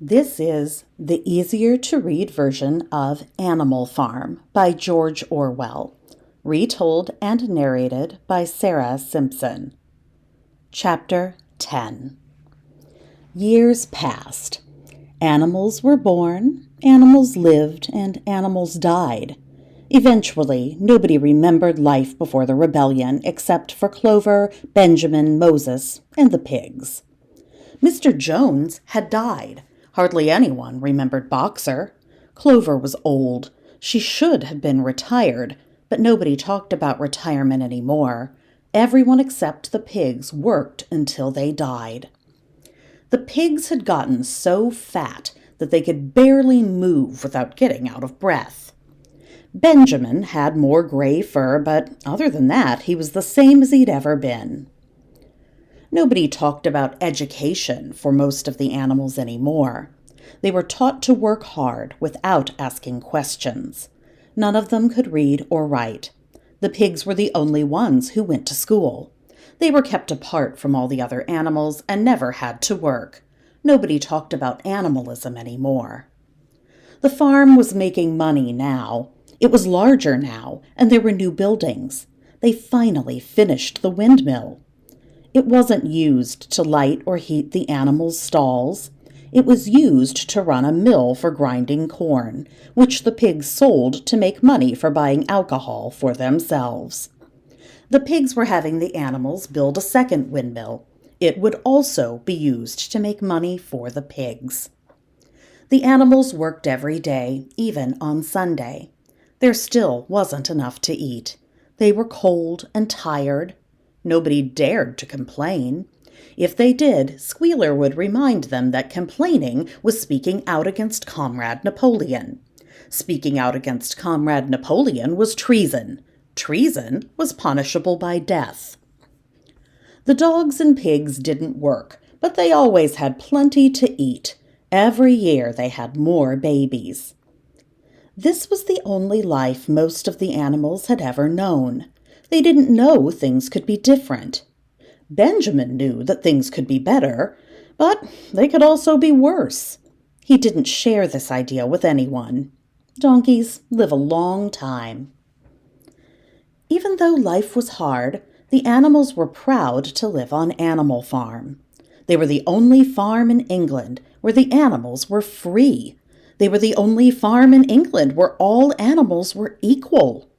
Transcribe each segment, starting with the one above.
This is the easier-to-read version of Animal Farm by George Orwell, retold and narrated by Sarah Simpson. Chapter 10. Years passed. Animals were born, animals lived, and animals died. Eventually, nobody remembered life before the rebellion except for Clover, Benjamin, Moses, and the pigs. Mr. Jones had died. Hardly anyone remembered Boxer. Clover was old. She should have been retired, but nobody talked about retirement anymore. Everyone except the pigs worked until they died. The pigs had gotten so fat that they could barely move without getting out of breath. Benjamin had more gray fur, but other than that, he was the same as he'd ever been. Nobody talked about education for most of the animals anymore. They were taught to work hard without asking questions. None of them could read or write. The pigs were the only ones who went to school. They were kept apart from all the other animals and never had to work. Nobody talked about animalism anymore. The farm was making money now. It was larger now, and there were new buildings. They finally finished the windmill. It wasn't used to light or heat the animals' stalls. It was used to run a mill for grinding corn, which the pigs sold to make money for buying alcohol for themselves. The pigs were having the animals build a second windmill. It would also be used to make money for the pigs. The animals worked every day, even on Sunday. There still wasn't enough to eat. They were cold and tired. Nobody dared to complain. If they did, Squealer would remind them that complaining was speaking out against Comrade Napoleon. Speaking out against Comrade Napoleon was treason. Treason was punishable by death. The dogs and pigs didn't work, but they always had plenty to eat. Every year they had more babies. This was the only life most of the animals had ever known. They didn't know things could be different. Benjamin knew that things could be better, but they could also be worse. He didn't share this idea with anyone. Donkeys live a long time. Even though life was hard, the animals were proud to live on Animal Farm. They were the only farm in England where the animals were free. They were the only farm in England where all animals were equal.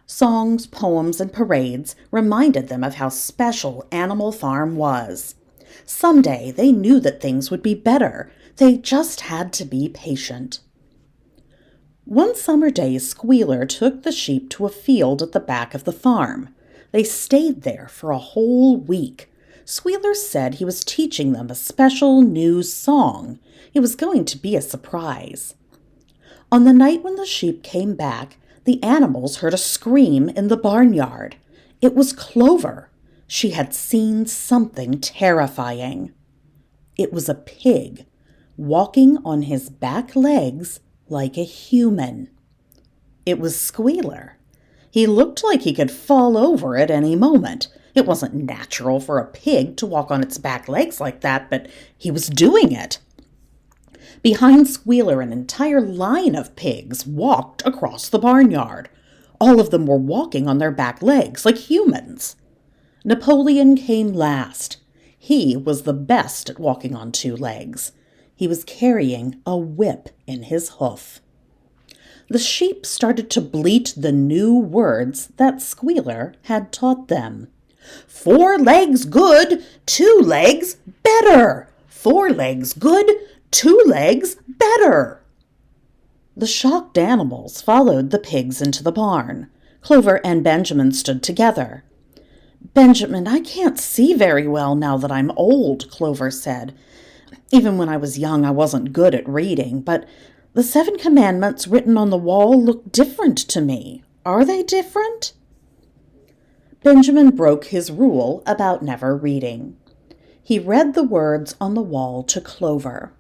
Songs, poems, and parades reminded them of how special Animal Farm was. Someday they knew that things would be better. They just had to be patient. One summer day, Squealer took the sheep to a field at the back of the farm. They stayed there for a whole week. Squealer said he was teaching them a special new song. It was going to be a surprise. On the night when the sheep came back, the animals heard a scream in the barnyard. It was Clover. She had seen something terrifying. It was a pig, walking on his back legs like a human. It was Squealer. He looked like he could fall over at any moment. It wasn't natural for a pig to walk on its back legs like that, but he was doing it. Behind Squealer, an entire line of pigs walked across the barnyard. All of them were walking on their back legs like humans. Napoleon came last. He was the best at walking on two legs. He was carrying a whip in his hoof. The sheep started to bleat the new words that Squealer had taught them. 4 legs good, 2 legs better. 4 legs good, 2 legs better. The shocked animals followed the pigs into the barn. Clover and Benjamin stood together. "Benjamin, I can't see very well now that I'm old," Clover said. "Even when I was young, I wasn't good at reading, but the 7 commandments written on the wall look different to me. Are they different?" Benjamin broke his rule about never reading. He read the words on the wall to Clover.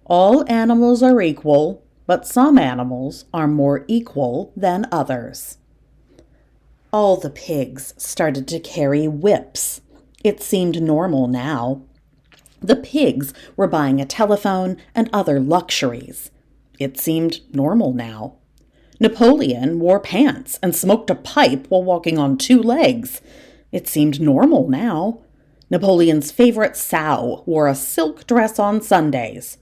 "All animals are equal, but some animals are more equal than others." All the pigs started to carry whips. It seemed normal now. The pigs were buying a telephone and other luxuries. It seemed normal now. Napoleon wore pants and smoked a pipe while walking on two legs. It seemed normal now. Napoleon's favorite sow wore a silk dress on Sundays.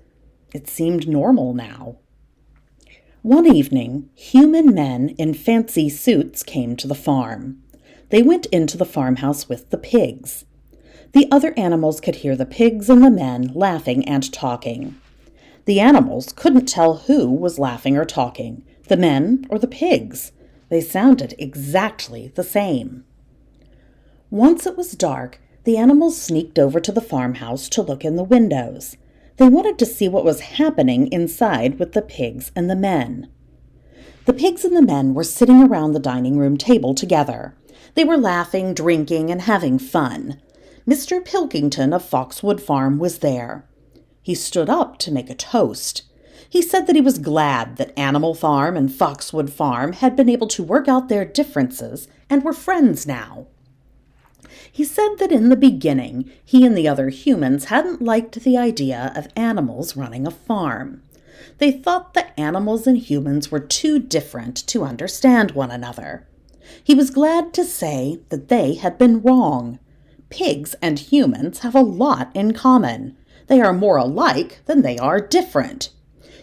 It seemed normal now. One evening, human men in fancy suits came to the farm. They went into the farmhouse with the pigs. The other animals could hear the pigs and the men laughing and talking. The animals couldn't tell who was laughing or talking, the men or the pigs. They sounded exactly the same. Once it was dark, the animals sneaked over to the farmhouse to look in the windows. They wanted to see what was happening inside with the pigs and the men. The pigs and the men were sitting around the dining room table together. They were laughing, drinking, and having fun. Mr. Pilkington of Foxwood Farm was there. He stood up to make a toast. He said that he was glad that Animal Farm and Foxwood Farm had been able to work out their differences and were friends now. He said that in the beginning, he and the other humans hadn't liked the idea of animals running a farm. They thought that animals and humans were too different to understand one another. He was glad to say that they had been wrong. Pigs and humans have a lot in common. They are more alike than they are different.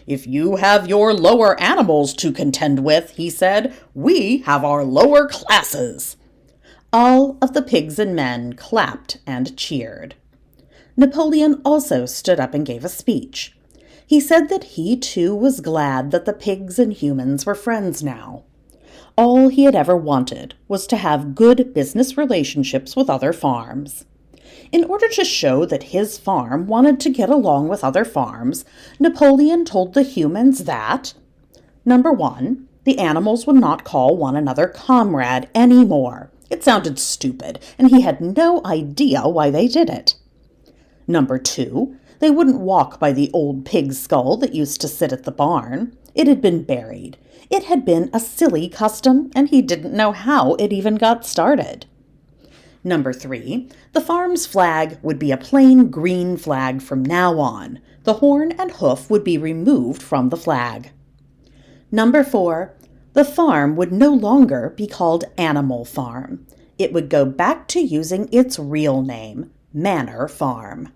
"If you have your lower animals to contend with," he said, "we have our lower classes." All of the pigs and men clapped and cheered. Napoleon also stood up and gave a speech. He said that he too was glad that the pigs and humans were friends now. All he had ever wanted was to have good business relationships with other farms. In order to show that his farm wanted to get along with other farms, Napoleon told the humans that, number 1, the animals would not call one another comrade anymore. It sounded stupid, and he had no idea why they did it. Number 2, they wouldn't walk by the old pig skull that used to sit at the barn. It had been buried. It had been a silly custom, and he didn't know how it even got started. Number 3, the farm's flag would be a plain green flag from now on. The horn and hoof would be removed from the flag. Number 4, the farm would no longer be called Animal Farm. It would go back to using its real name, Manor Farm.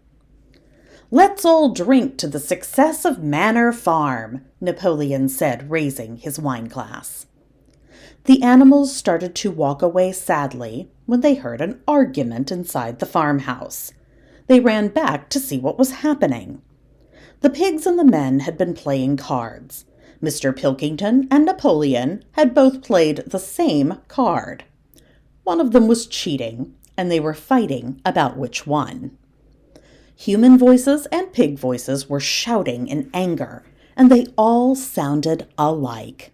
"Let's all drink to the success of Manor Farm," Napoleon said, raising his wine glass. The animals started to walk away sadly when they heard an argument inside the farmhouse. They ran back to see what was happening. The pigs and the men had been playing cards. Mr. Pilkington and Napoleon had both played the same card. One of them was cheating, and they were fighting about which one. Human voices and pig voices were shouting in anger, and they all sounded alike.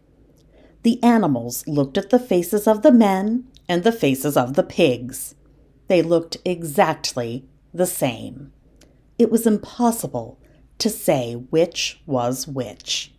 The animals looked at the faces of the men and the faces of the pigs. They looked exactly the same. It was impossible to say which was which.